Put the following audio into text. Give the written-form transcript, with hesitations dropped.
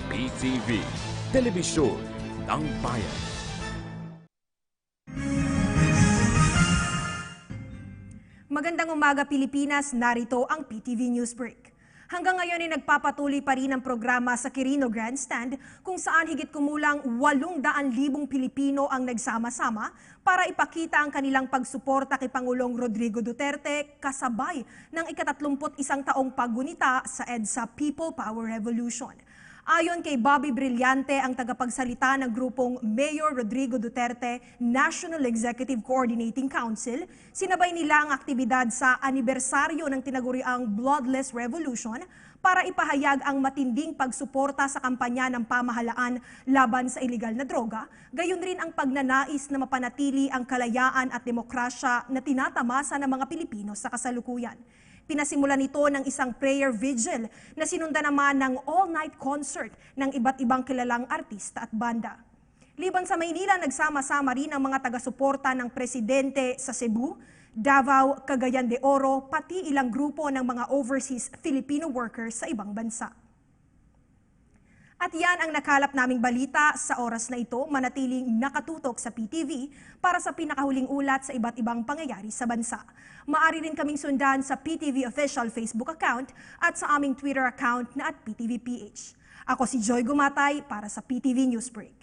PTV, Telebisyon ng Bayan. Magandang umaga Pilipinas, narito ang PTV News Break. Hanggang ngayon ay nagpapatuloy pa rin ang programa sa Quirino Grandstand kung saan higit kumulang 800,000 Pilipino ang nagsama-sama para ipakita ang kanilang pagsuporta kay Pangulong Rodrigo Duterte kasabay ng ika-31 taong paggunita sa EDSA People Power Revolution. Ayon kay Bobby Brillante, ang tagapagsalita ng grupong Mayor Rodrigo Duterte National Executive Coordinating Council, sinabay nila ang aktibidad sa anibersaryo ng tinaguriang Bloodless Revolution para ipahayag ang matinding pagsuporta sa kampanya ng pamahalaan laban sa iligal na droga, gayon rin ang pagnanais na mapanatili ang kalayaan at demokrasya na tinatamasa ng mga Pilipino sa kasalukuyan. Pinasimulan ito ng isang prayer vigil na sinundan naman ng all-night concert ng iba't ibang kilalang artista at banda. Liban sa Maynila, nagsama-sama rin ang mga taga-suporta ng presidente sa Cebu, Davao, Cagayan de Oro, pati ilang grupo ng mga overseas Filipino workers sa ibang bansa. At yan ang nakalap naming balita sa oras na ito, manatiling nakatutok sa PTV para sa pinakahuling ulat sa iba't ibang pangyayari sa bansa. Maaari rin kaming sundan sa PTV official Facebook account at sa aming Twitter account na @PTVPH. Ako si Joy Gumatay para sa PTV Newsbreak.